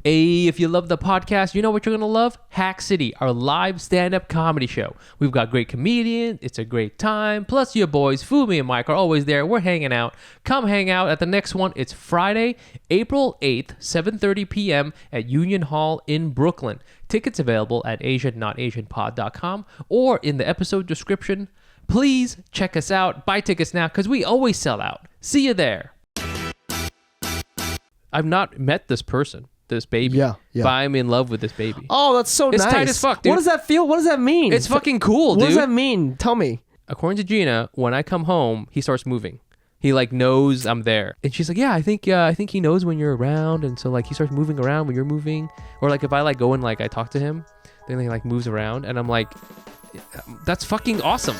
Hey, if you love the podcast, you know what you're going to love? Hack City, our live stand-up comedy show. We've got great comedians. It's a great time. Plus, your boys, Fumi and Mike, are always there. We're hanging out. Come hang out at the next one. It's Friday, April 8th, 7:30 p.m. at Union Hall in Brooklyn. Tickets available at asiannotasianpod.com or in the episode description. Please check us out. Buy tickets now because we always sell out. See you there. I've not met this person. This baby. Yeah. But I'm in love with this baby. Oh, that's so nice. It's tight as fuck, dude. What does that feel? What does that mean? It's fucking cool, dude. What does that mean? Tell me. According to Gina, when I come home, he starts moving. He like knows I'm there. And she's like, yeah, I think he knows when you're around. And so like he starts moving around when you're moving. Or like if I like go and like I talk to him, then he like moves around. And I'm like, that's fucking awesome.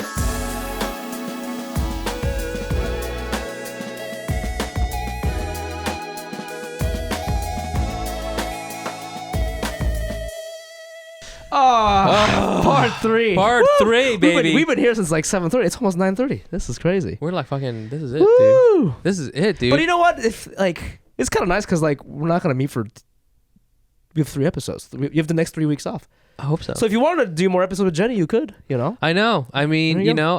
Part 3. Part 3, baby. We've been here since like 7:30. It's almost 9:30. This is crazy. We're like fucking, this is it, Woo! dude. This is it, dude. But you know what? If like, it's kind of nice because like we're not gonna meet for. We have 3 episodes. You have the next 3 weeks off. I hope so. So if you wanted to do more episodes with Jenny, you could. You know. I know. I mean, you know,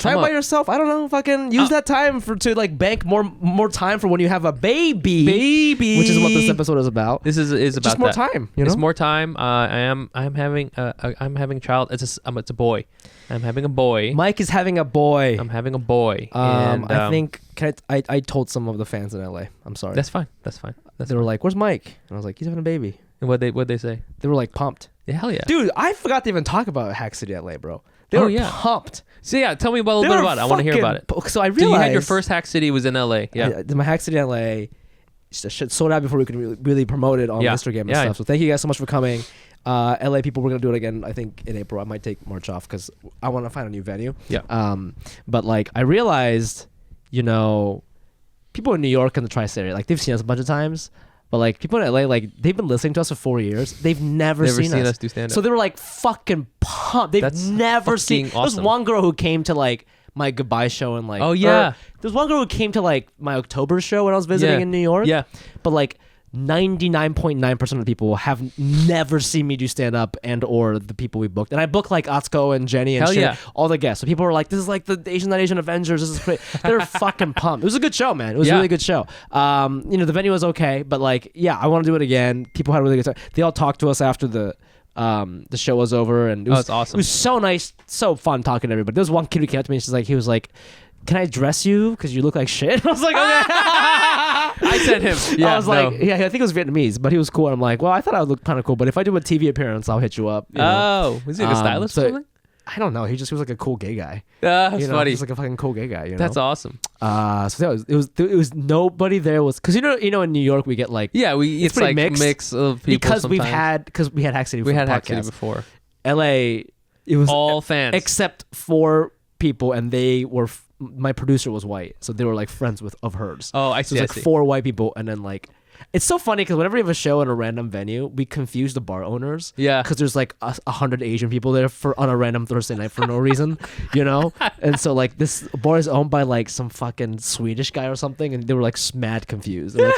try it by yourself. I don't know. Fucking use that time to like bank more time for when you have a baby. Which is what this episode is about. This is about just more that. time. You know? It's more time. I'm having a child. It's a boy. I'm having a boy. Mike is having a boy. I'm having a boy. I think I told some of the fans in LA. I'm sorry. That's fine. They were like, "Where's Mike?" And I was like, "He's having a baby." And what'd they say? They were like pumped. Yeah, hell yeah, dude! I forgot to even talk about Hack City LA, bro. They were pumped. So yeah, tell me a little bit about it. I want to hear about it. So I realized you had your first Hack City was in LA. Yeah, my Hack City LA shit sold out before we could really promote it on Instagram and stuff. So thank you guys so much for coming. LA people, we're gonna do it again. I think in April. I might take March off because I want to find a new venue. Yeah. But like I realized, you know, people in New York and the tri-state area, like they've seen us a bunch of times. But like people in LA, like they've been listening to us for 4 years. They've never seen us do stand up. So they were like fucking pumped. They've never seen. Awesome. There's one girl who came to like my goodbye show and like. Oh yeah. There's one girl who came to like my October show when I was visiting in New York. Yeah. But like 99.9% of the people have never seen me do stand up and or the people we booked. And I booked like Atsuko and Jenny and all the guests. So people were like, this is like the Asian Not Asian Avengers. This is great. They're fucking pumped. It was a good show, man. It was a really good show. You know, the venue was okay, but like, yeah, I want to do it again. People had a really good time. They all talked to us after the show was over, and it was awesome. It was so nice, so fun talking to everybody. There was one kid who came up to me and he was like, can I dress you? Because you look like shit. I was like, okay. I sent him. Yeah, I was like, I think it was Vietnamese, but he was cool. And I'm like, well, I thought I would look kind of cool, but if I do a TV appearance, I'll hit you up. You know? Was he like a stylist or something? I don't know. He was like a cool gay guy. That's funny. He's like a fucking cool gay guy. You know? That's awesome. So it was nobody there was because you know in New York we get like it's like mixed mix of people because sometimes. we had Hack City. We had Hack City before. LA, it was all fans except 4 people, and they were. My producer was white, so they were like friends of hers. Oh, I see. So it was like 4 white people, and then like it's so funny because whenever we have a show in a random venue, we confuse the bar owners. Yeah, because there's like 100 Asian people there on a random Thursday night for no reason, you know. And so like this bar is owned by like some fucking Swedish guy or something, and they were like mad confused. And,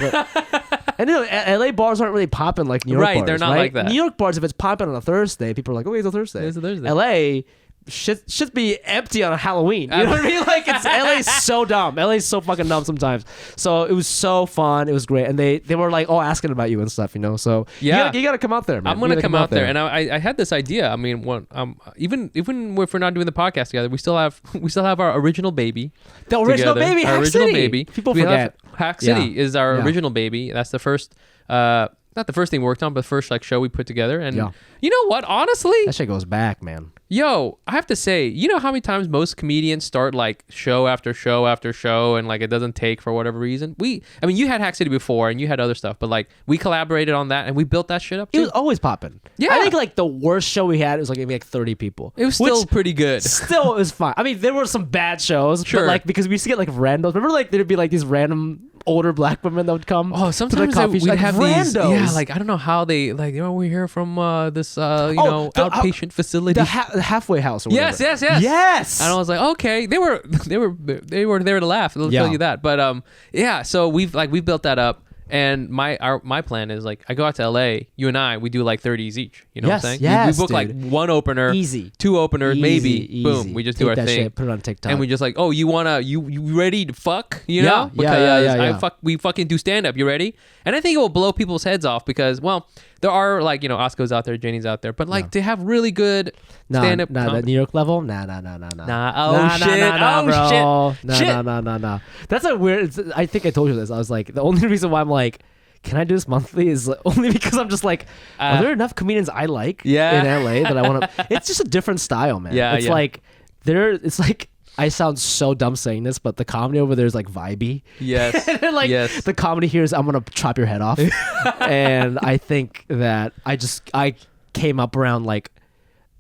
and you know, LA bars aren't really popping like New York bars. Right, they're not like that. New York bars, if it's popping on a Thursday, people are like, oh, it's a Thursday. It's a Thursday. LA should be empty on a Halloween. You know what I mean? Like it's LA's so dumb. LA's so fucking dumb sometimes. So it was so fun. It was great, and they were like all asking about you and stuff. You know, so you gotta come out there, man. I'm gonna come out there, and I had this idea. I mean, even if we're not doing the podcast together, we still have our original baby. The original together. baby, our Hack original City. baby. People forget. Hack City is our original baby. That's the first. Not the first thing we worked on, but the first like show we put together. And you know what? Honestly, that shit goes back, man. Yo, I have to say, you know how many times most comedians start like show after show after show, and like it doesn't take for whatever reason. I mean, you had Hack City before, and you had other stuff, but like we collaborated on that, and we built that shit up too. It was always popping. Yeah, I think like the worst show we had was like maybe like 30 people. It was still pretty good. Still, it was fine. I mean, there were some bad shows, but like because we used to get like randos. Remember, like there'd be like these random older black women that would come. Oh, sometimes we'd like have randos. These. Yeah, like I don't know how they like. You know, we're here from this outpatient facility, the halfway house. Or yes. And I was like, okay, they were there to laugh. They'll tell you that. But yeah, so we've built that up. And my plan is like I go out to LA, you and I, we do like 30s each. You know Yes, what I'm saying? yes, we book dude. like one opener, Easy. 2 openers, Easy, maybe. Boom. easy. We just Take do our that thing. shit, put it on TikTok. And we just like, oh, you ready to fuck? You know? Yeah, yeah. We fucking do stand up. You ready? And I think it will blow people's heads off because, well, there are like, Osco's out there, Jenny's out there, but like to have really good stand up. Nah, the New York level? Nah. Oh shit. Nah. That's a weird. I think I told you this. I was like, the only reason why I'm like, can I do this monthly is only because I'm just like, are there enough comedians I like in LA that I want to? It's just a different style, man. Yeah, it's like it's like I sound so dumb saying this, but the comedy over there is like vibey. Yes. Like the comedy here is I'm gonna chop your head off, and I think that I came up around like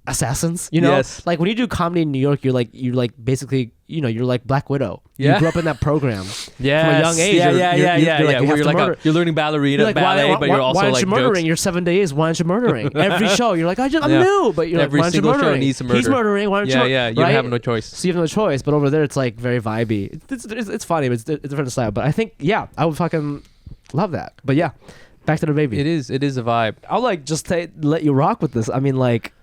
assassins, Yes. like when you do comedy in New York, you're like basically, you're like Black Widow. Yeah. You grew up in that program from a Yes. young age. Yeah. You're like, You're learning ballerina, like, ballet, but you're also why aren't like you murdering? jokes. You're 7 days. Why aren't you murdering? Every show, you're like, I'm new, but you're Every like, why aren't you single show murdering? needs to murder. He's murdering. Why aren't you? Yeah. You right? have no choice. So you have no choice. But over there, it's like very vibey. It's funny, but it's a different style. But I think, I would fucking love that. But yeah, back to the baby. It is a vibe. I'll like just let you rock with this. I mean, like,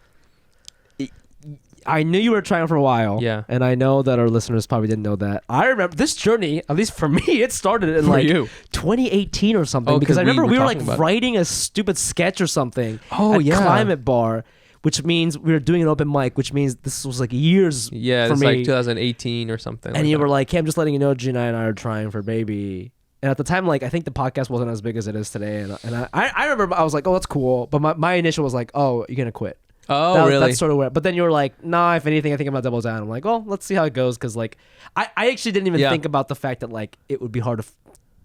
I knew you were trying for a while. Yeah. And I know that our listeners probably didn't know that. I remember this journey, at least for me, it started in like 2018 or something. Oh, because I remember we were like talking about writing a stupid sketch or something Oh, at yeah. Climate Bar, which means we were doing an open mic, which means this was like years Yeah, for it's me. like 2018 or something. And you were like, hey, I'm just letting you know Gina and I are trying for baby. And at the time, like, I think the podcast wasn't as big as it is today. And I remember I was like, oh, that's cool. But my initial was like, oh, you're going to quit. Oh, really? That's sort of where. But then you were like, nah, if anything, I think I'm going to double down. I'm like, well, let's see how it goes. Because, like, I actually didn't even think about the fact that, like, it would be hard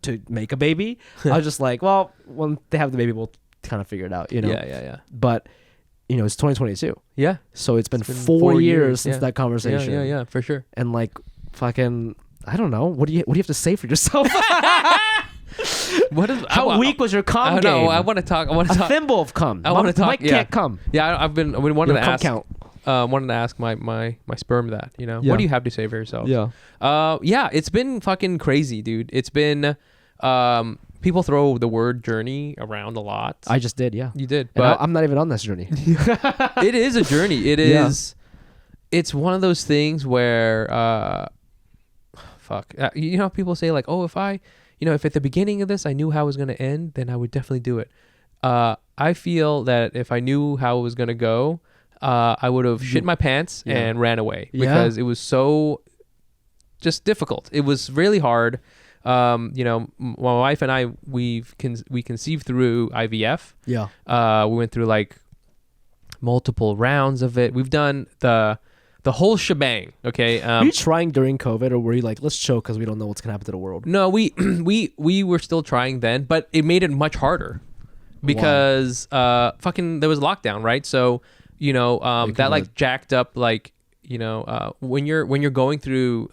to make a baby. I was just like, well, when they have the baby, we'll kind of figure it out, Yeah. But, it's 2022. Yeah. So it's been 4 years since that conversation. Yeah, for sure. And, like, fucking, I don't know. What do you have to say for yourself? How weak was your cum game? I want to talk. A thimble of cum. I want to talk. Mike can't cum. Yeah, I've been wanting to ask. Count. Wanted to ask my sperm that. Yeah. What do you have to say for yourself? Yeah. Yeah. It's been fucking crazy, dude. It's been. People throw the word journey around a lot. I just did. Yeah. You did, And but I'm not even on this journey. it is a journey. It is. It's one of those things where. Fuck. People say like, oh, if at the beginning of this I knew how it was going to end, then I would definitely do it. I feel that if I knew how it was going to go, I would have shit my pants and ran away because it was so just difficult. It was really hard. My wife and I, we conceived through IVF. Yeah. We went through like multiple rounds of it. We've done the whole shebang. Okay. Were you trying during COVID, or were you like, let's chill because we don't know what's gonna happen to the world? No, we were still trying then, but it made it much harder because fucking there was lockdown, right? So that like jacked up like when you're going through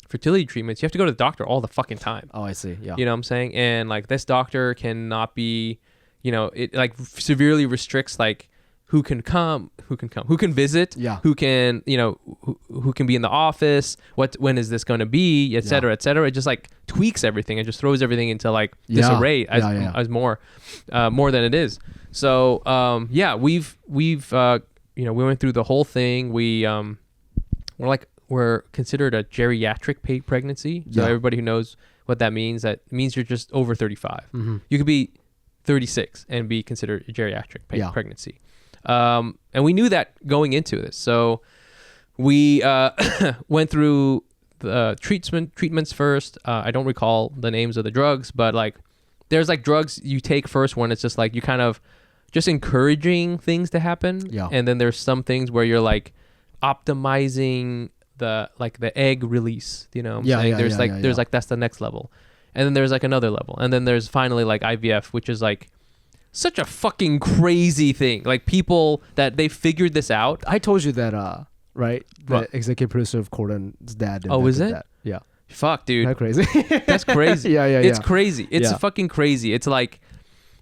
fertility treatments, you have to go to the doctor all the fucking time. Oh, I see. Yeah. You know what I'm saying? And like this doctor cannot be, it like severely restricts like who can visit, who can, who can be in the office, when is this going to be, et cetera, et cetera. It just like tweaks everything. It just throws everything into like disarray as more than it is. So, we've we went through the whole thing. We're considered a geriatric pregnancy. So everybody who knows what that means you're just over 35. Mm-hmm. You could be 36 and be considered a geriatric pregnancy. And we knew that going into this. So we went through the treatments first. I don't recall the names of the drugs, but like there's like drugs you take first when it's just like you kind of just encouraging things to happen. Yeah. And then there's some things where you're like optimizing the egg release, what I'm saying? There's like that's the next level. And then there's like another level. And then there's finally like IVF, which is like such a fucking crazy thing. Like people that they figured this out. I told you that, right? The executive producer of Cordon's dad. Is it? That. Yeah. Fuck, dude. Isn't that crazy? That's crazy. Yeah. It's crazy. It's fucking crazy. It's like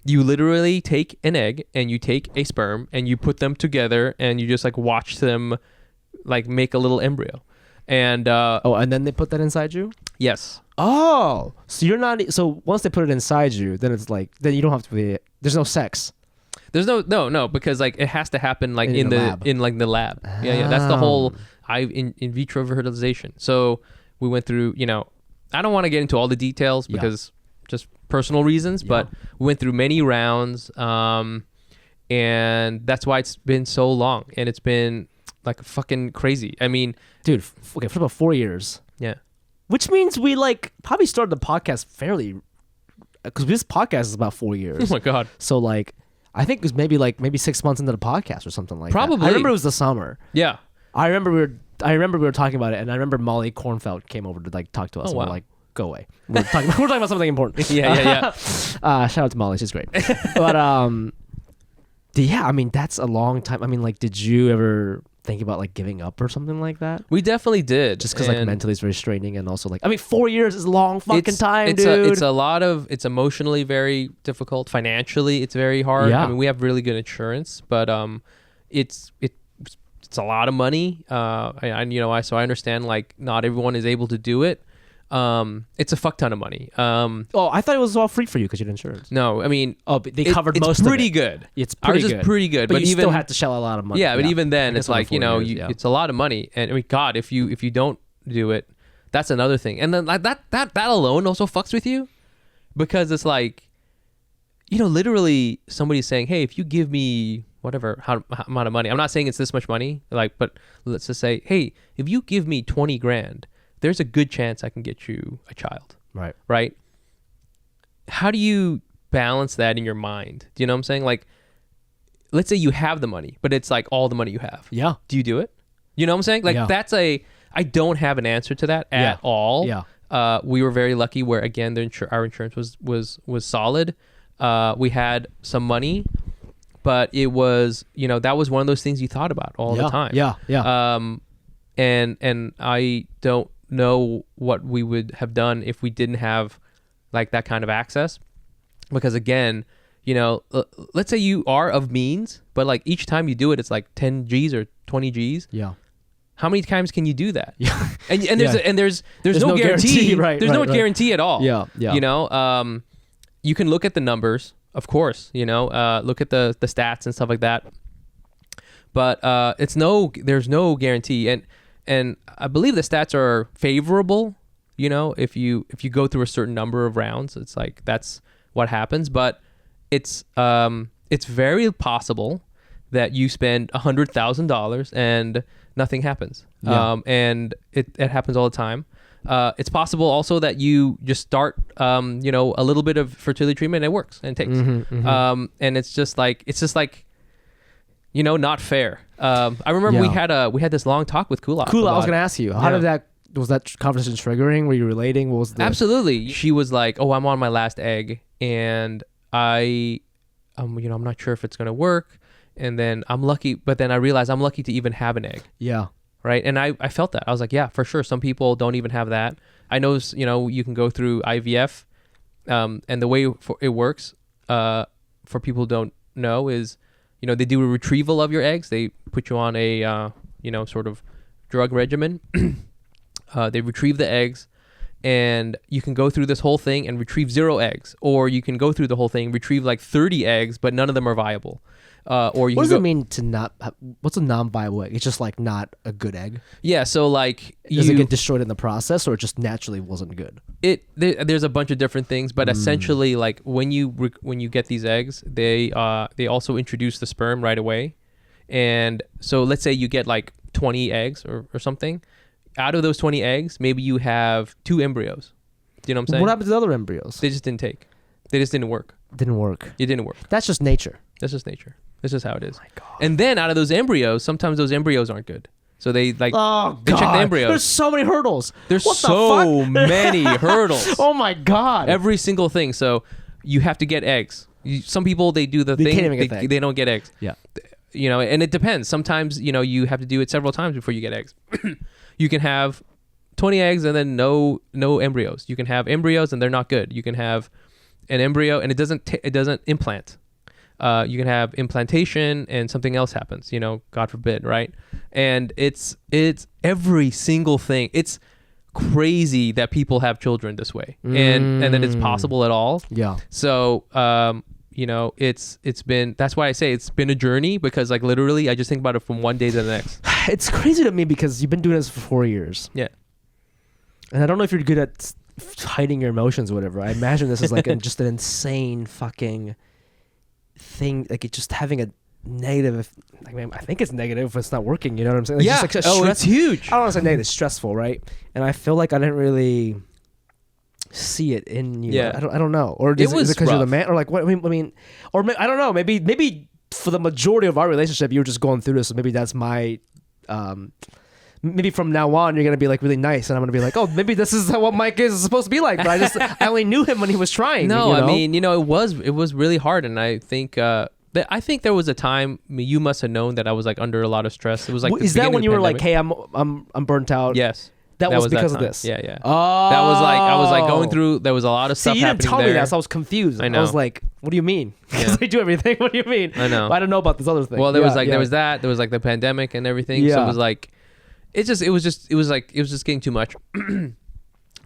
you literally take an egg and you take a sperm and you put them together and you just like watch them like make a little embryo. And and then they put that inside you? Yes. Oh, so you're not. So once they put it inside you, then it's like then you don't have to be. There's no sex. There's no because like it has to happen like in the lab. in like the lab. Yeah. That's the whole in vitro fertilization. So we went through. I don't want to get into all the details because just personal reasons, but we went through many rounds. And that's why it's been so long, and it's been like fucking crazy. I mean, dude, okay, for about 4 years. Yeah. Which means we like probably started the podcast fairly, because this podcast is about 4 years. Oh my god. So like, I think it was maybe 6 months into the podcast or something like Probably. that. I remember it was the summer. Yeah. I remember we were talking about it, and I remember Molly Kornfeld came over to like talk to us. And we're like, go away. We're talking about something important. Yeah. Shout out to Molly, she's great. But yeah, I mean that's a long time. I mean, like, did you ever think about like giving up or something like that? We definitely did. Just because like mentally it's very straining, and also like, I mean, 4 years is a long fucking time, dude. It's emotionally very difficult. Financially, it's very hard. Yeah. I mean, we have really good insurance, but it's a lot of money. So I understand like not everyone is able to do it. It's a fuck ton of money. I thought it was all free for you because you had insurance. No, I mean, they covered most of it. It's pretty good. It's pretty Ours good. is pretty good, but you even still have to shell a lot of money. Yeah, but even then, it's like it's a lot of money, and I mean, God, if you don't do it, that's another thing. And then like that alone also fucks with you, because it's like, literally somebody's saying, hey, if you give me whatever how amount of money, I'm not saying it's this much money, like, but let's just say, hey, if you give me 20 grand. There's a good chance I can get you a child. Right? How do you balance that in your mind? Do you know what I'm saying? Like, let's say you have the money, but it's like all the money you have. Yeah. Do you do it? You know what I'm saying? Like, I don't have an answer to that at all. Yeah. We were very lucky where, again, our insurance was solid. We had some money, but it was, that was one of those things you thought about all the time. Yeah. And I don't know what we would have done if we didn't have like that kind of access, because again, let's say you are of means, but like each time you do it, it's like 10 G's or 20 G's. Yeah. How many times can you do that? Yeah. And there's no guarantee. Right. There's no guarantee at all. Yeah. You can look at the numbers, of course, look at the stats and stuff like that. But there's no guarantee. And I believe the stats are favorable, if you go through a certain number of rounds, it's like that's what happens. But it's very possible that you spend $100,000 and nothing happens. Yeah. And it happens all the time. It's possible also that you just start a little bit of fertility treatment and it works and it takes. And it's just like not fair. I remember we had this long talk with Kulak. I was gonna ask you, was that conversation triggering? Were you relating? What was the... Absolutely. She was like, "Oh, I'm on my last egg, and I'm not sure if it's gonna work." And then I'm lucky, but then I realized I'm lucky to even have an egg. Yeah. Right. And I felt that. I was like, yeah, for sure. Some people don't even have that. I know, you can go through IVF, and the way it works, for people who don't know, is, they do a retrieval of your eggs. They put you on a, sort of drug regimen. They retrieve the eggs, and you can go through this whole thing and retrieve 0 eggs, or you can go through the whole thing, retrieve like 30 eggs, but none of them are viable. Or you what does it mean to not? What's a non-viable egg? It's just like not a good egg. Yeah. So like, does it get destroyed in the process, or it just naturally wasn't good? There's a bunch of different things, but essentially, like when you get these eggs, they also introduce the sperm right away, and so let's say you get like 20 eggs or something. Out of those 20 eggs, maybe you have 2 embryos. Do you know what I'm saying? What happened to the other embryos? They just didn't take. They just didn't work. It didn't work. That's just nature. That's just nature. This is how it is. Oh my God. And then out of those embryos, sometimes those embryos aren't good. So they check the embryos. There's so many hurdles. There's so many hurdles. Oh my God. Every single thing. So you have to get eggs. Some people, they do the thing. Can't even get they don't get eggs. Yeah. And it depends. Sometimes, you have to do it several times before you get eggs. You can have 20 eggs and then no embryos. You can have embryos and they're not good. You can have an embryo and it doesn't implant. You can have implantation and something else happens, God forbid, right? And it's every single thing. It's crazy that people have children this way, and that it's possible at all. Yeah. So it's been, that's why I say it's been a journey, because like literally I just think about it from one day to the next. It's crazy to me because you've been doing this for 4 years. Yeah. And I don't know if you're good at hiding your emotions or whatever. I imagine this is like just an insane fucking thing. Like, it's just having a negative. I mean, I think it's negative if it's not working. You know what I'm saying? Like, yeah. Just like It's huge. I don't want to say negative. It's stressful, right? And I feel like I didn't really see it in you. Yeah. I don't know. Or is it because you're the man? Or like what? I mean, or I don't know. Maybe for the majority of our relationship, you were just going through this. So maybe that's my. Maybe from now on you're gonna be like really nice, and I'm gonna be like, oh, maybe this is what Mike is supposed to be like. But I only knew him when he was trying. No, you know? I mean, it was really hard, and I think there was a time, I mean, you must have known that I was like under a lot of stress. It was like, is that when you were like, hey, I'm burnt out? Yes. That was because that of this. Yeah, yeah. Oh, that was like, I was like going through. There was a lot of stuff. See, you didn't happening tell me there. that, so I was confused. I know. I was like, "What do you mean? Because Yeah. I do everything. What do you mean?" I know. But I don't know about this other thing. Well, there was that. There was like the pandemic and everything. So Yeah. it was like, it was just getting too much.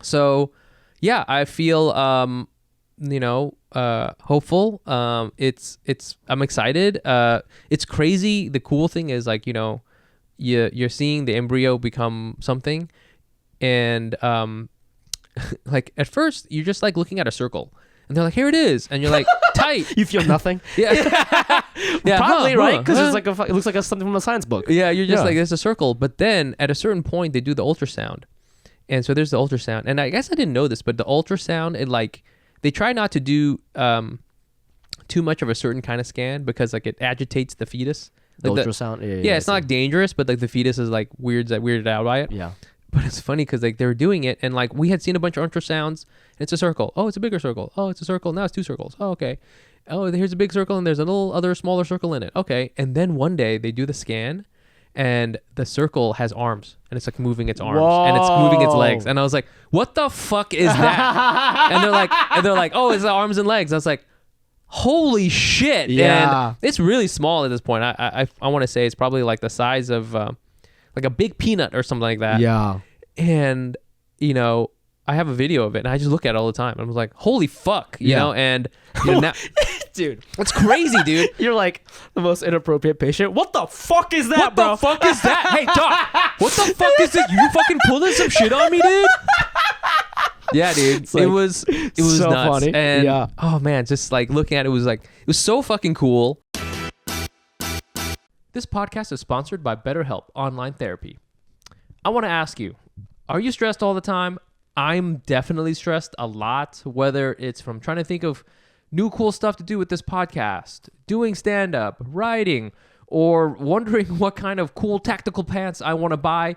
So, yeah, I feel hopeful. I'm excited. It's crazy. The cool thing is like, you're seeing the embryo become something, and like at first you're just like looking at a circle, and they're like, here it is, and you're like, tight. You feel nothing. Yeah, yeah, probably right, because huh. it's like it looks like something from a science book. Yeah, you're just like, there's a circle, but then at a certain point they do the ultrasound, and so there's the ultrasound, and I guess I didn't know this, but the ultrasound, it like they try not to do too much of a certain kind of scan because like it agitates the fetus. The Like ultrasound. Yeah, it's not like dangerous, but like the fetus is like weirded out by it. Yeah. But it's funny because like they were doing it, and like we had seen a bunch of ultrasounds. And it's a circle. Oh, it's a bigger circle. Oh, it's a circle. Now it's two circles. Oh, okay. Oh, here's a big circle, and there's a little other smaller circle in it. Okay. And then one day they do the scan, and the circle has arms, and it's like moving its arms, and it's moving its legs. And I was like, what the fuck is that? and they're like, oh, it's the arms and legs. I was like, holy shit. Yeah. And it's really small at this point. I want to say it's probably like the size of like a big peanut or something like that. Yeah. And I have a video of it, and I just look at it all the time. I was like, holy fuck, you know? And now, dude, it's crazy, dude. You're like the most inappropriate patient. What the fuck is that, bro? What the fuck is that? Hey, doc, what the fuck is it? You fucking pulling some shit on me, dude? Yeah, dude. Like, it was so nuts. funny. And Yeah. oh man, just like looking at it was like, it was so fucking cool. This podcast is sponsored by BetterHelp Online Therapy. I want to ask you, are you stressed all the time? I'm definitely stressed a lot, whether it's from trying to think of new cool stuff to do with this podcast, doing stand-up, writing, or wondering what kind of cool tactical pants I want to buy.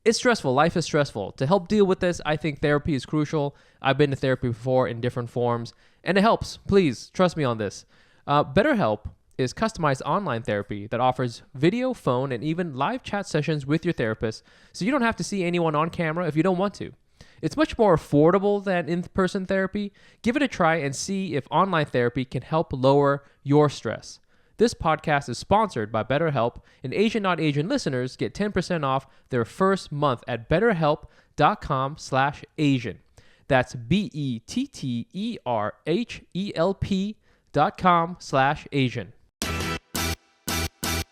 It's stressful. Life is stressful. To help deal with this, I think therapy is crucial. I've been to therapy before in different forms, and it helps. Please, trust me on this. BetterHelp is customized online therapy that offers video, phone, and even live chat sessions with your therapist, so you don't have to see anyone on camera if you don't want to. It's much more affordable than in-person therapy. Give it a try and see if online therapy can help lower your stress. This podcast is sponsored by BetterHelp, and Asian Not Asian listeners get 10% off their first month at betterhelp.com/Asian. That's BetterHelp.com/Asian.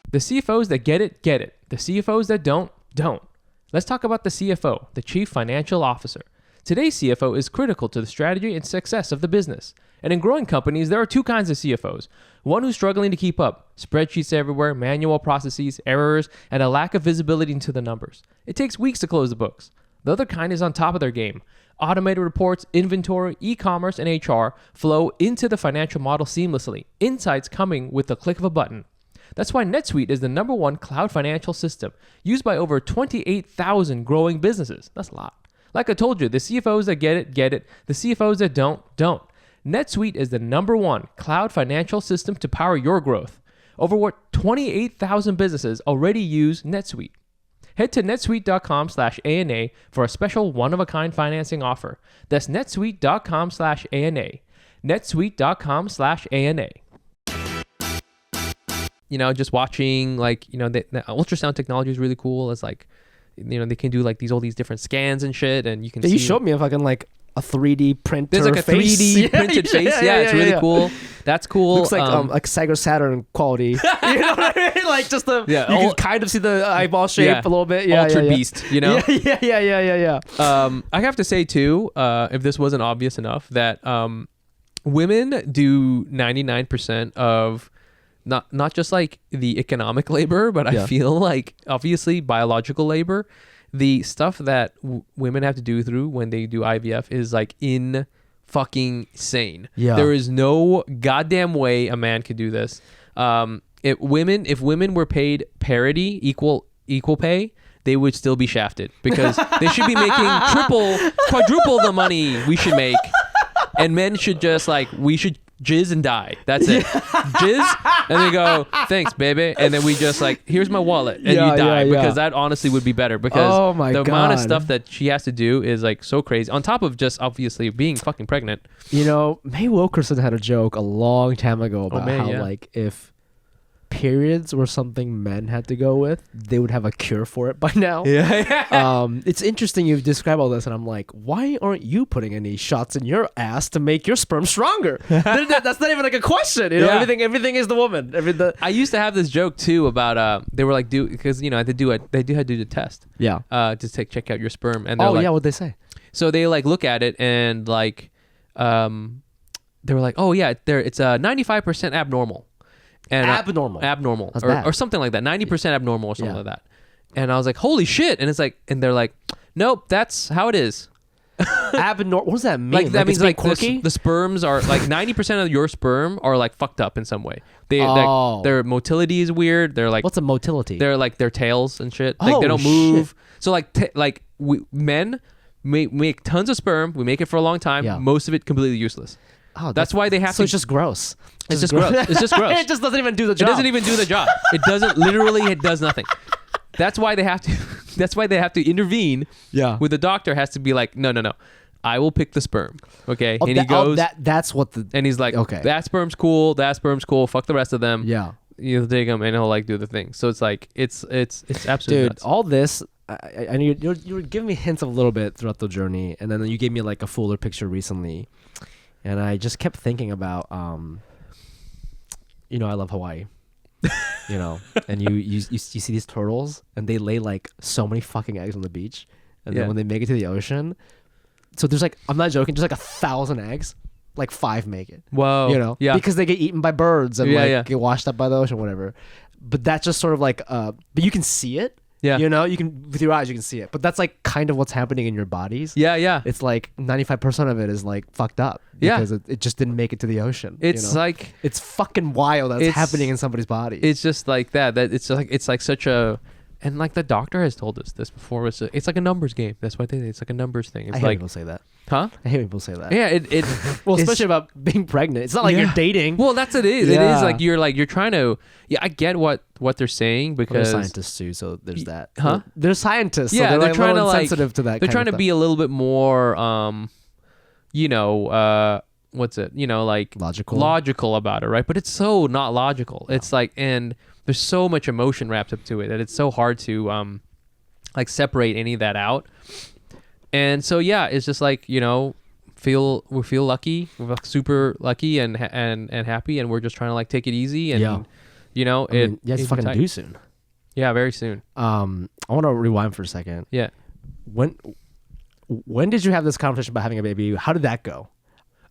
The CFOs that get it, get it. The CFOs that don't, don't. Let's talk about the CFO, the Chief Financial Officer. Today's CFO is critical to the strategy and success of the business. And in growing companies, there are two kinds of CFOs. One who's struggling to keep up, spreadsheets everywhere, manual processes, errors, and a lack of visibility into the numbers. It takes weeks to close the books. The other kind is on top of their game. Automated reports, inventory, e-commerce, and HR flow into the financial model seamlessly. Insights coming with the click of a button. That's why NetSuite is the #1 cloud financial system, used by over 28,000 growing businesses. That's a lot. Like I told you, the CFOs that get it, get it. The CFOs that don't, don't. NetSuite is the #1 cloud financial system to power your growth. Over 28,000 businesses already use NetSuite. Head to netsuite.com/ANA for a special one-of-a-kind financing offer. That's netsuite.com/ANA. netsuite.com/ANA. Just watching, like, the ultrasound technology is really cool. It's like, you know, they can do like all these different scans and shit, and you can Yeah, see. you showed me a fucking like a 3D printer. There's like a face. 3D printed face. Yeah, it's really cool. That's cool. Looks like Sega Saturn quality. You know what I mean? Like just the you can kind of see the eyeball shape a little bit. Yeah, Ultra Beast. You know. Yeah. I have to say too, if this wasn't obvious enough, that women do 99% of not just like the economic labor, but I feel like obviously biological labor. The stuff that women have to do through when they do IVF is like fucking insane. Yeah. There is no goddamn way a man could do this. If women were paid parity, equal pay, they would still be shafted because they should be making quadruple the money we should make. And men should just like, we should jizz and die. That's it. Jizz, and they go, thanks, baby. And then we just like, here's my wallet, and you die. Because that honestly would be better. Because the amount of stuff that she has to do is like so crazy. On top of just obviously being fucking pregnant. You know, May Wilkerson had a joke a long time ago about how like if periods were something men had to go with, they would have a cure for it by now. It's interesting you've described all this, and I'm like, why aren't you putting any shots in your ass to make your sperm stronger? That's not even like a question. You know, everything is the woman. I used to have this joke too about they were like because you know they had to do the test. Yeah. To check out your sperm, and what'd they say? So they like look at it and like they were like, oh yeah, it's 95% abnormal. And abnormal or something like that, 90% abnormal or something like that. And I was like, holy shit. And it's like, and they're like, nope, that's how it is. Abnormal. What does that mean? Like that means like quirky? The sperms are like 90% of your sperm are like fucked up in some way. Their motility is weird. They're like, what's a motility? They're like their tails and shit. Like they don't move. So like men make tons of sperm. We make it for a long time. Yeah. Most of it completely useless. Oh, that's why they have to. So it's just gross. It's just gross. It's just gross. It just doesn't even do the job. It doesn't even do the job. It doesn't. Literally, it does nothing. That's why they have to. That's why they have to intervene. Yeah. With the doctor has to be like, no. I will pick the sperm. Okay. And he goes. That's what the. And he's like, okay, that sperm's cool. That sperm's cool. Fuck the rest of them. Yeah. You'll take them, and he'll like do the thing. So it's like it's absolutely. Dude, nuts. all this. I you were giving me hints of a little bit throughout the journey, and then you gave me like a fuller picture recently. And I just kept thinking about, you know, I love Hawaii, you know, and you see these turtles and they lay like so many fucking eggs on the beach. And then when they make it to the ocean, so there's like, I'm not joking, just like 1,000 eggs, like 5 make it. Whoa. You know, because they get eaten by birds and get washed up by the ocean, whatever. But that's just sort of like, but you can see it. Yeah. You know, you can, with your eyes, you can see it. But that's like kind of what's happening in your bodies. Yeah. It's like 95% of it is like fucked up. Because it just didn't make it to the ocean. It's like, it's fucking wild that's happening in somebody's body. It's just like that. It's like such a, and like the doctor has told us this before. It's like a numbers game. That's what they say. It's like a numbers thing. It's I hate people say that. Huh? I hate people say that. Yeah, well, especially about being pregnant. It's not like you're dating. Well, that's what it is. Yeah. It is you're trying to. Yeah, I get what they're saying because they're scientists too. So there's that. Huh? They're scientists. Yeah, so they're trying to like sensitive to that. They're trying to be a little bit more, you know, what's it? You know, like logical about it, right? But it's so not logical. No. It's like, and there's so much emotion wrapped up to it that it's so hard to like separate any of that out. And so it's just like, you know, we feel lucky, we're super lucky and happy, and we're just trying to like take it easy and you know, it's fucking due soon. Yeah, very soon. I want to rewind for a second. Yeah. When did you have this conversation about having a baby? How did that go?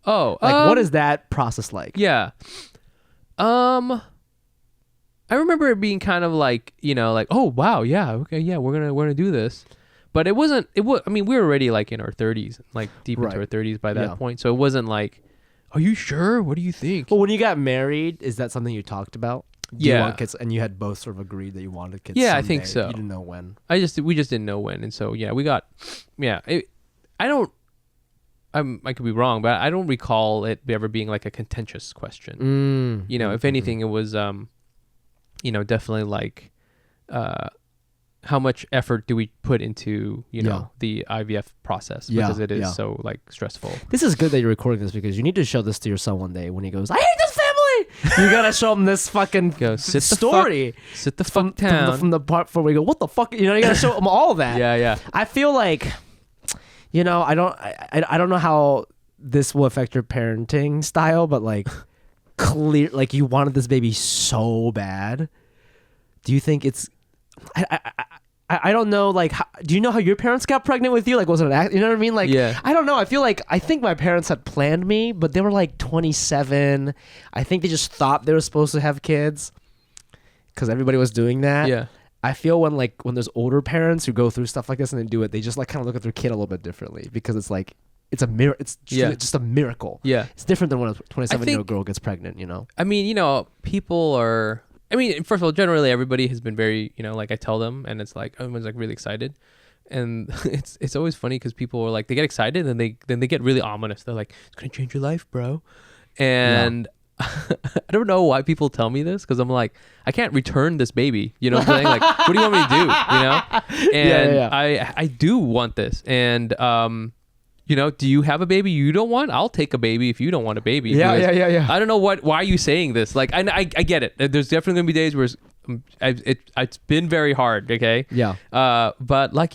Oh, like what is that process like? Yeah. I remember it being kind of like, you know, like, oh wow, yeah, okay, yeah, we're gonna do this. But it wasn't. I mean, we were already like in our 30s, like deep into our 30s by that point. So it wasn't like, are you sure? What do you think? Well, when you got married, is that something you talked about? Do you want kids? And you had both sort of agreed that you wanted kids. Yeah, someday. I think so. You didn't know when. We just didn't know when, and so we got. Yeah, I could be wrong, but I don't recall it ever being like a contentious question. You know, if anything, it was, you know, definitely like, how much effort do we put into, you know, the IVF process because it is so like stressful. This is good that you're recording this because you need to show this to your son one day when he goes, I hate this family. You gotta show them this fucking story. Sit the fuck down. From the part where we go, what the fuck? You gotta show them all that. Yeah. I feel like, I don't know how this will affect your parenting style, but like, clear, like you wanted this baby so bad. Do you think it's? I don't know. Like, do you know how your parents got pregnant with you? Like, was it an act? You know what I mean? Like, I don't know. I think my parents had planned me, but they were like 27. I think they just thought they were supposed to have kids because everybody was doing that. Yeah. I feel when there's older parents who go through stuff like this and they do it, they just like kind of look at their kid a little bit differently because it's like it's a miracle. It's just a miracle. Yeah. It's different than when a 27-year-old girl gets pregnant. I mean, people are. I mean, first of all, generally everybody has been very, like I tell them, and it's like everyone's like really excited, and it's always funny because people are like they get excited and then they get really ominous. They're like, "It's gonna change your life, bro," and I don't know why people tell me this because I'm like, I can't return this baby. You know what I'm saying? Like, what do you want me to do? And I do want this, and do you have a baby you don't want? I'll take a baby if you don't want a baby. Yeah. I don't know why are you saying this? Like, I get it. There's definitely gonna be days where it's been very hard. Okay. Yeah. But like,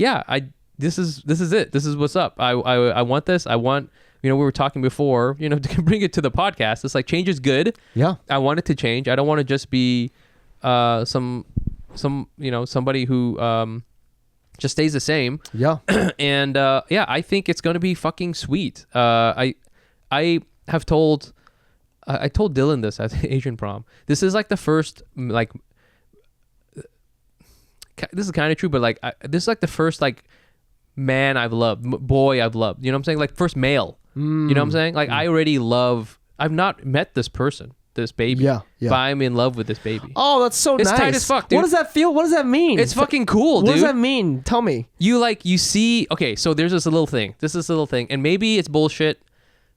this is it. This is what's up. I want this. I want. We were talking before. To bring it to the podcast. It's like change is good. Yeah. I want it to change. I don't want to just be somebody who just stays the same. Yeah. And I think it's going to be fucking sweet. I told Dylan this at Asian prom. This is like the first like this is kind of true, but like this is like the first like man I've loved, boy I've loved. You know what I'm saying? Like first male. You know what I'm saying? Like I already love. I've not met this person. This baby. Yeah. But I'm in love with this baby. Oh, that's so nice. It's tight as fuck, dude. What does that feel? What does that mean? It's fucking cool, dude. What does that mean? Tell me. You see, okay, so there's this little thing. And maybe it's bullshit,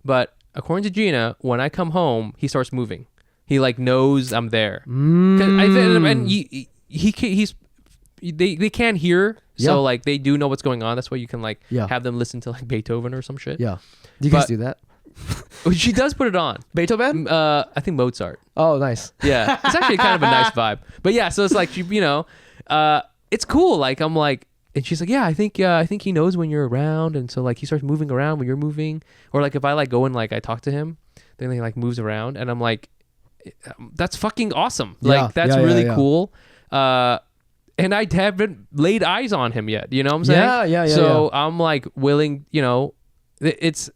but according to Gina, when I come home, he starts moving. He like knows I'm there. And they can't hear, so like they do know what's going on. That's why you can like have them listen to like Beethoven or some shit. Yeah. Do you guys do that? She does put it on. Beethoven? I think Mozart. Oh, nice. Yeah. It's actually kind of a nice vibe. But yeah, so it's like, it's cool. Like, I'm like, and she's like, yeah, I think he knows when you're around. And so like, he starts moving around when you're moving. Or like, if I like go and like, I talk to him, then he like moves around. And I'm like, that's fucking awesome. Like, that's really cool. And I haven't laid eyes on him yet. You know what I'm saying? Yeah. So I'm like willing, it's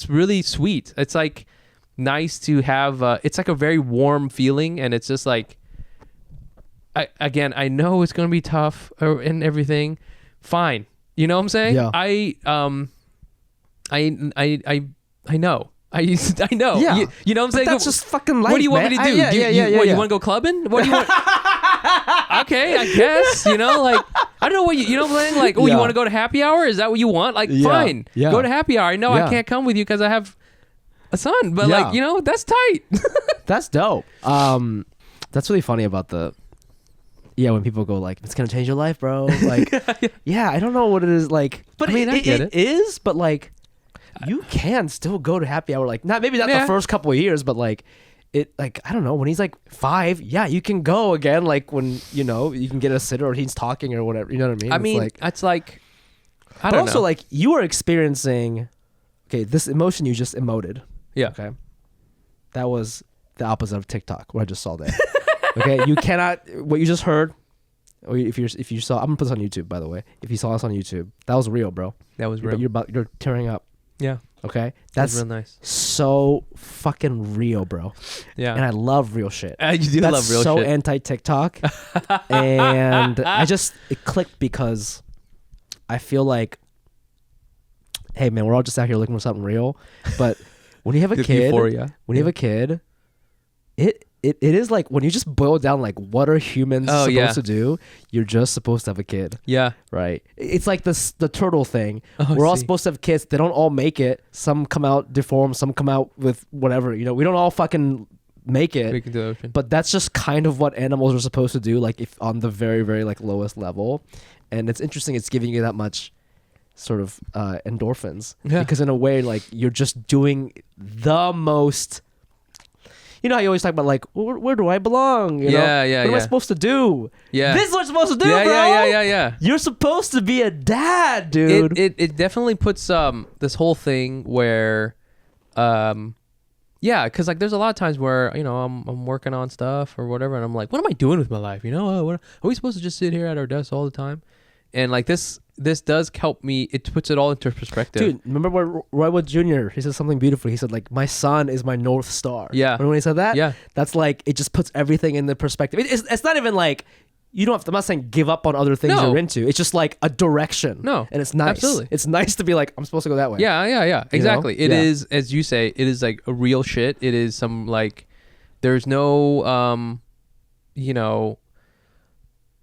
really sweet. It's like nice to have it's like a very warm feeling, and it's just like I know it's gonna be tough and everything. Fine. You know what I'm saying? Yeah. I know. I know. Yeah. You know what I'm saying? That's just fucking life. What do you want me to do? You want to go clubbing? What do you want? Okay, I guess, like, I don't know what you know what I'm saying? Like, you want to go to happy hour? Is that what you want? Like, fine. Yeah. Go to happy hour. I know I can't come with you because I have a son, but like, that's tight. That's dope. That's really funny about when people go like, it's going to change your life, bro. Like, I don't know what it is like, but I mean, I get it is, but like, you can still go to happy hour. Like, not the first couple of years, but like, it like I don't know, when he's like 5, you can go again, like when you can get a sitter or he's talking or whatever, you know what I mean? I mean, it's like I don't know. But also like you are experiencing this emotion you just emoted. Yeah. Okay. That was the opposite of TikTok, what I just saw there. Okay, you cannot, what you just heard, or if you saw, I'm gonna put this on YouTube, by the way. If you saw us on YouTube, that was real, bro. That was real. You're tearing up. Yeah. Okay, that's real nice. So fucking real, bro. Yeah, and I love real shit. You do love real shit. So anti TikTok, and it clicked because I feel like, hey man, we're all just out here looking for something real. But when you have a kid, euphoria. When you have a kid, it is like when you just boil down like what are humans supposed to do? You're just supposed to have a kid. Yeah. Right. It's like the turtle thing. We're all supposed to have kids. They don't all make it. Some come out deformed. Some come out with whatever. We don't all fucking make it. Make it to the ocean. But that's just kind of what animals are supposed to do. Like if on the very, very like lowest level. And it's interesting. It's giving you that much sort of endorphins. Yeah. Because in a way, like you're just doing the most. you know how you always talk about like, where do I belong? You know? What am I supposed to do? Yeah. This is what you're supposed to do, bro. Yeah. You're supposed to be a dad, dude. It definitely puts this whole thing where, yeah, because like there's a lot of times where I'm working on stuff or whatever, and I'm like, what am I doing with my life? Are we supposed to just sit here at our desk all the time? And like this does help me. It puts it all into perspective. Dude, remember when Roy Wood Jr. he said something beautiful. He said like, my son is my North Star. Yeah. Remember when he said that? Yeah. That's like, it just puts everything in the perspective. It's not even like, you don't have to, I'm not saying give up on other things you're into. It's just like a direction. No. And it's nice. Absolutely. It's nice to be like, I'm supposed to go that way. Yeah. Exactly. You know? It is, as you say, it is like a real shit. It is some like, there's no,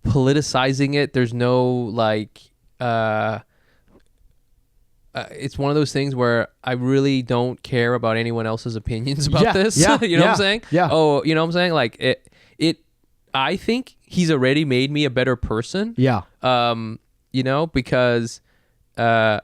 politicizing it. There's no like, it's one of those things where I really don't care about anyone else's opinions about this. Yeah. You know what I'm saying? Yeah. Oh, you know what I'm saying? Like it, I think he's already made me a better person. Yeah. Because I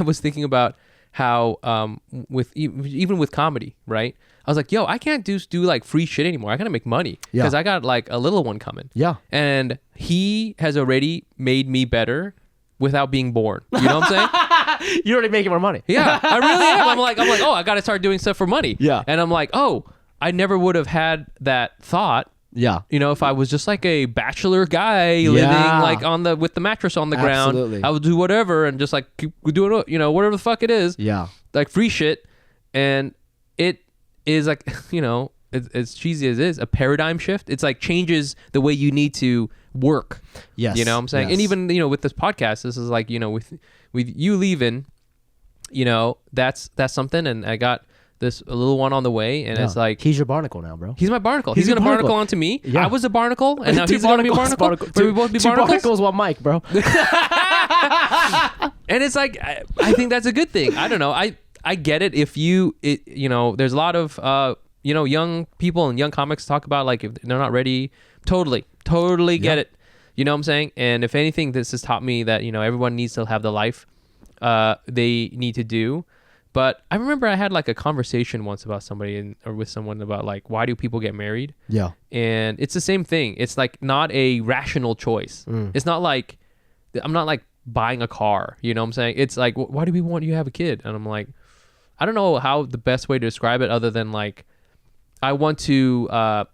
was thinking about how with even with comedy, right? I was like, yo, I can't do like free shit anymore. I gotta make money because I got like a little one coming. Yeah. And he has already made me better without being born. You know what I'm saying? You're already making more money. Yeah, I really am. I'm like, oh, I gotta start doing stuff for money. Yeah. And I'm like, oh, I never would have had that thought. Yeah. If I was just like a bachelor guy living like with the mattress on the ground, Absolutely. I would do whatever and just like keep doing whatever the fuck it is. Yeah. Like free shit. And it is like, as cheesy as it is, a paradigm shift. It's like changes the way you need to work. Yes. You know what I'm saying? Yes. And even, with this podcast, this is like, with you leaving, that's something. And I got a little one on the way, and it's like, he's your barnacle now, bro. He's my barnacle. He's gonna barnacle onto me. Yeah. I was a barnacle, and now he's gonna be a barnacle. We both be two barnacles. barnacles, one mic, bro. And it's like, I think that's a good thing. I don't know. I get it. If there's a lot of young people and young comics talk about like if they're not ready. Totally get it. You know what I'm saying? And if anything, this has taught me that everyone needs to have the life they need to do. But I remember I had like a conversation once about somebody or with someone about like, why do people get married? Yeah. And it's the same thing. It's like not a rational choice. It's not like, I'm not like buying a car. You know what I'm saying? It's like, why do people want you to have a kid? And I'm like, I don't know how the best way to describe it other than like, I want to, I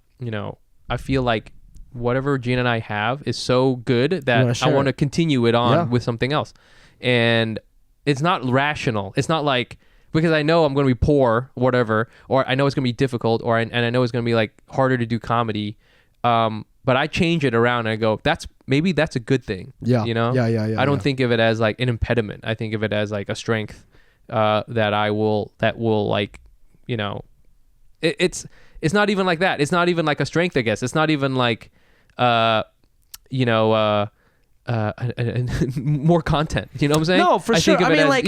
feel like whatever Gina and I have is so good that I want to continue it on with something else. And it's not rational. It's not like, because I know I'm going to be poor, whatever, or I know it's going to be difficult, and I know it's going to be like harder to do comedy. But I change it around and I go, maybe that's a good thing. Yeah. Yeah. I don't think of it as like an impediment. I think of it as like a strength that will like, it's not even like that. It's not even like a strength, I guess. It's not even like, more content. You know what I'm saying? No, for sure. Think of it as, like,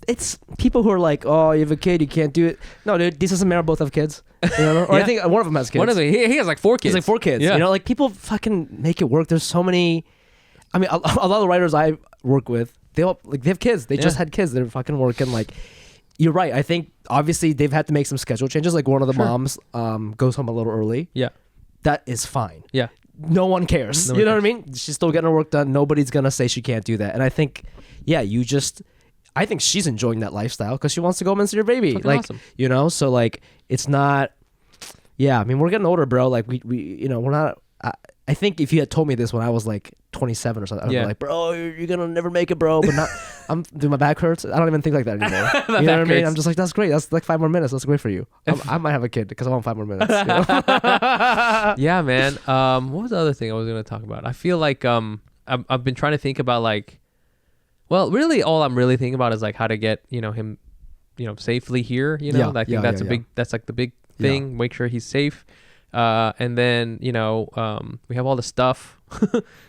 it's people who are like, oh, you have a kid, you can't do it. No, dude, these doesn't matter. Both have kids. Or I think one of them has kids. One of them, he has like 4 kids. He's like 4 kids. Yeah. Like people fucking make it work. There's so many. I mean, a lot of the writers I work with, they have kids. They just had kids. They're fucking working. Like, you're right. I think obviously they've had to make some schedule changes. Like one of the moms goes home a little early. Yeah, that is fine. Yeah. No one cares. You know what I mean? She's still getting her work done. Nobody's going to say she can't do that. And I think, I think she's enjoying that lifestyle because she wants to go home and see her baby. Fucking like, awesome. So like, it's not, I mean, we're getting older, bro. Like we we're not, I think if you had told me this when I was like 27 or something, I'd be like, bro, you're going to never make it, bro. But dude, my back hurts. I don't even think like that anymore. You know what I mean? I'm just like, that's great. That's like 5 more minutes. That's great for you. I might have a kid because I want 5 more minutes. Yeah, man. What was the other thing I was going to talk about? I feel like I've been trying to think about like, well, really all I'm really thinking about is like how to get, him, safely here, I think that's like the big thing. Yeah. Make sure he's safe. And then, we have all the stuff,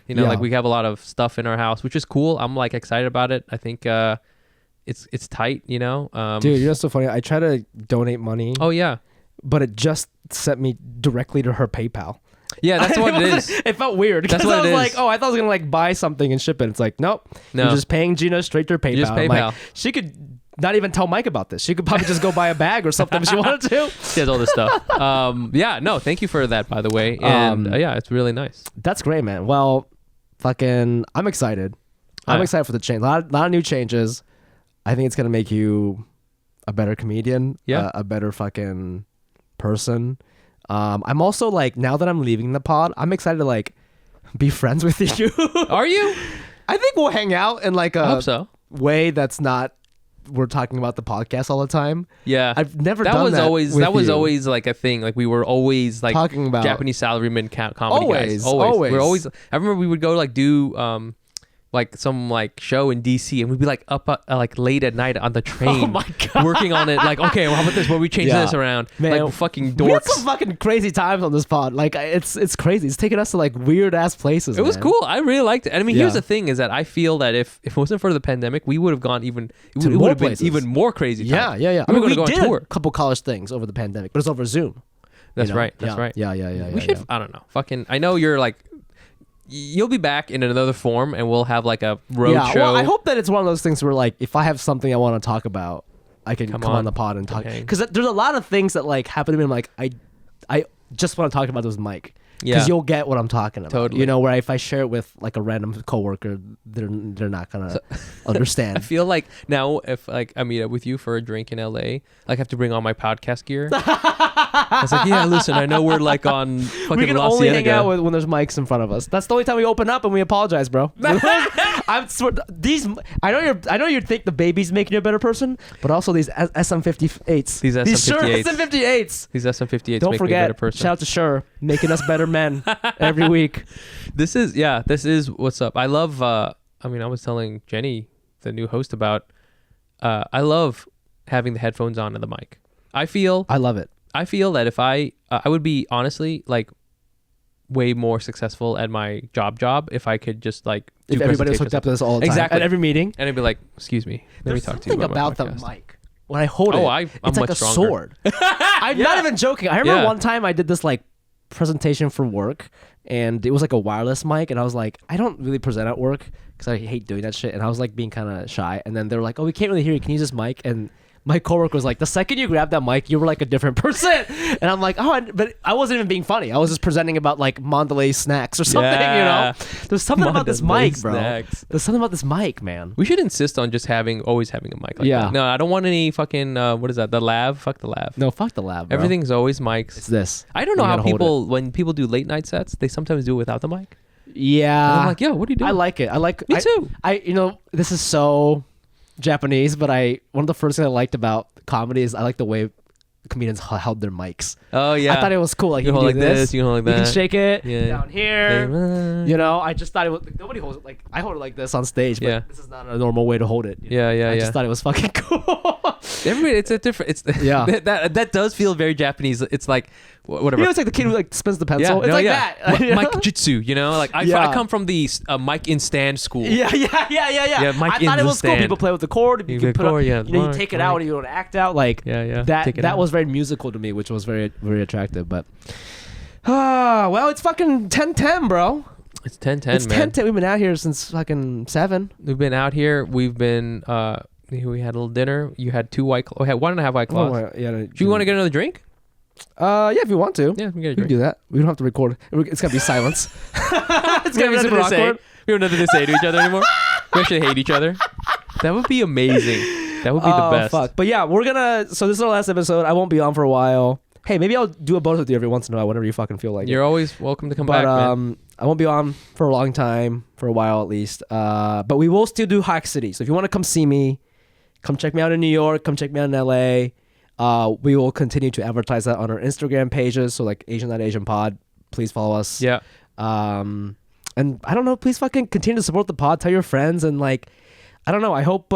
like we have a lot of stuff in our house, which is cool. I'm like excited about it. I think, it's tight, Dude, so funny. I try to donate money. Oh yeah. But it just sent me directly to her PayPal. Yeah, that's what it is. It felt weird. That's what I was it is. like, oh, I thought I was going to like buy something and ship it. It's like, nope. No. You're just paying Gina straight to her PayPal. You just PayPal. Like, she could not even tell Mike about this. She could probably just go buy a bag or something if she wanted to. She has all this stuff. Yeah, no, thank you for that, by the way. And yeah, it's really nice. That's great, man. Well, I'm excited. I'm excited for the change. A lot of new changes. I think it's going to make you a better comedian, a better fucking person. I'm also like, now that I'm leaving the pod, I'm excited to like be friends with you. Are you? I think we'll hang out in like I hope so. way that's not we're talking about the podcast all the time. Yeah, I've never done that. That was always like a thing. Like we were always like talking about Japanese salaryman comedy guys. Always. We're always. I remember we would go like do like some like show in DC, and we'd be like up like late at night on the train. Oh my God. Working on it. Like, okay, well, how about this? What we change this around? Man, like fucking dorks. We had some fucking crazy times on this pod. Like it's crazy. It's taking us to like weird ass places. It was cool. I really liked it. And I mean, here's the thing: is that I feel that if it wasn't for the pandemic, we would have gone even. It would have been even more crazy. Time. Yeah. I mean, we did on tour. a couple college things over the pandemic, but it's over Zoom. That's right. That's right. Yeah. We should. I don't know. Fucking. I know you're like. You'll be back in another form, and we'll have like a road show. Well, I hope that it's one of those things where like if I have something I want to talk about, I can come on the pod and talk. Because there's a lot of things that like happen to me. I'm like I just want to talk about this with Mike. Because you'll get what I'm talking about. Totally. You know, where if I share it with like a random coworker, they're not gonna understand. I feel like now if like I meet up with you for a drink in LA, like I have to bring all my podcast gear. I was like, yeah, listen, I know we're like on fucking we can La only Cienega. hang out when there's mics in front of us. That's the only time we open up and we apologize, bro. I know you think the baby's making you a better person, but also these SM58s. These SM58s. These SM58s Don't make forget, me a better person. shout out to Sure, making us better men every week. This is what's up. I love I was telling Jenny, the new host, about I love having the headphones on and the mic. I love it. I feel that if I would be honestly like way more successful at my job if I could just like if everybody was hooked up to this all the time exactly at every meeting, and I'd be like, excuse me, let me talk to you about the mic. When I hold it, it's like a sword. I'm not even joking. I remember one time I did this like presentation for work, and it was like a wireless mic, and I was like, I don't really present at work because I hate doing that shit, and I was like being kind of shy, and then they were like, oh, we can't really hear you, can you use this mic? And my coworker was like, the second you grabbed that mic, you were like a different person. And I'm like, but I wasn't even being funny. I was just presenting about like Mondelez snacks or something, you know? There's something about this mic, bro. There's something about this mic, man. We should insist on just always having a mic like that. No, I don't want any fucking, what is that? The lav? Fuck the lav. No, fuck the lav, bro. Everything's always mics. It's this. I don't know how when people do late night sets, they sometimes do it without the mic. Yeah. And I'm like, yo, what are you doing? I like it. Me too. This is so Japanese, but one of the first things I liked about comedy is I like the way comedians held their mics. Oh yeah, I thought it was cool. Like you can hold like this, you can hold like that, you can shake it down here. You know, I just thought it was like, nobody holds it like I hold it like this on stage, but this is not a normal way to hold it. I just thought it was fucking cool. It's a different. That does feel very Japanese. It's like whatever. You know, it's like the kid who like spins the pencil. It's that. Mic jitsu, you know, like I come from the mic in stand school. Yeah. I thought it was cool. People play with the cord. You can put up, you take it out and you don't act out. Like that was very musical to me, which was very, very attractive. But well, it's fucking 10:10, bro. It's 10:10. It's 10:10. We've been out here since fucking 7. We've been out here. We've been. We had a little dinner. You had 2 White Claws. We had 1.5 White Claws. Do you want to get another drink? Yeah, if you want to. Yeah, we can do that. We don't have to record. It's gonna be silence. It's gonna be super awkward. We have nothing to say to each other anymore. We actually hate each other. That would be amazing. That would be the best. Fuck. But yeah, so this is our last episode. I won't be on for a while. Hey, maybe I'll do a bonus with you every once in a while, whenever you fucking feel like it. You're always welcome to come back, man. I won't be on for a long time, for a while at least. But we will still do Hack City. So if you want to come see me, come check me out in New York. Come check me out in LA. We will continue to advertise that on our Instagram pages. So like Asian Pod, please follow us. Yeah. And I don't know, please fucking continue to support the pod. Tell your friends, and like, I don't know. I hope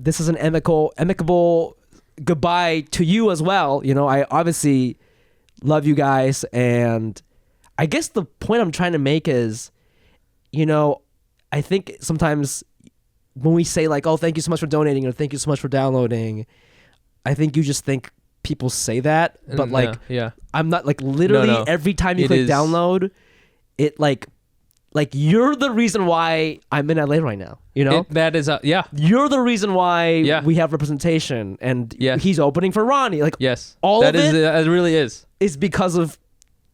this is an amicable goodbye to you as well. You know, I obviously love you guys, and I guess the point I'm trying to make is, you know, I think sometimes when we say like, oh, thank you so much for donating, or thank you so much for downloading, I think you just think people say that, but like, I'm not like literally every time you click download, it like like you're the reason why I'm in LA right now. You know, that is yeah. You're the reason why we have representation, and he's opening for Ronnie. Like all that of is, it really is because of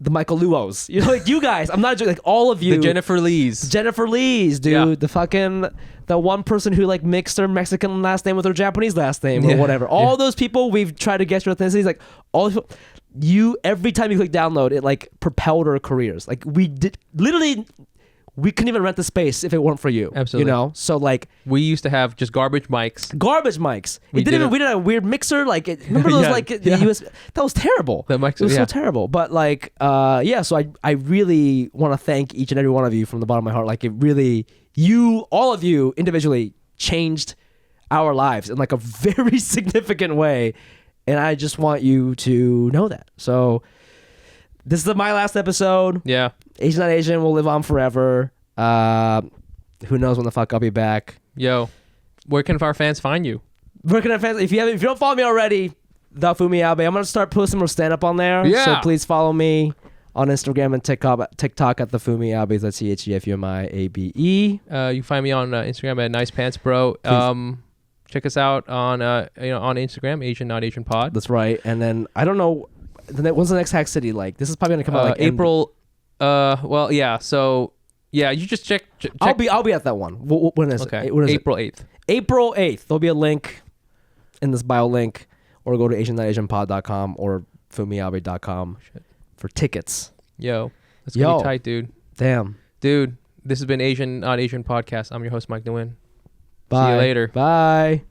the Michael Luos. You know, like you guys. I'm not joking. Like all of you. The Jennifer Lees, dude. Yeah. The one person who like mixed her Mexican last name with her Japanese last name or whatever. All those people we've tried to guess your ethnicities. Like all you. Every time you click download, it like propelled our careers. Like we did literally. We couldn't even rent the space if it weren't for you. Absolutely. You know? So like we used to have just garbage mics. We didn't we did a weird mixer. Like remember those the US that was terrible. The mics, it was so terrible. But like so I really want to thank each and every one of you from the bottom of my heart. Like it really all of you individually changed our lives in like a very significant way. And I just want you to know that. So this is my last episode. Yeah. Asian Not Asian will live on forever. Who knows when the fuck I'll be back. Yo, where can our fans find you? Where can our fans? If you don't follow me already, the Fumi Abe. I'm gonna start posting more stand up on there. Yeah. So please follow me on Instagram and TikTok at the Fumi Abe. That's CHEFUMIABE. You can find me on Instagram at Nice Pants Bro. Check us out on on Instagram, Asian Not Asian Pod. That's right. And then I don't know. When's the next Hack City? Like this is probably gonna come out like April. Well, yeah. So, yeah, you just check. I'll be at that one. When is it? When is April 8th. April 8th. There'll be a link in this bio link, or go to asian.asianpod.com or fumiabe.com for tickets. Yo, that's gonna be tight, dude. Damn, dude. This has been Asian Not Asian Podcast. I'm your host, Mike Nguyen. Bye. See you later. Bye.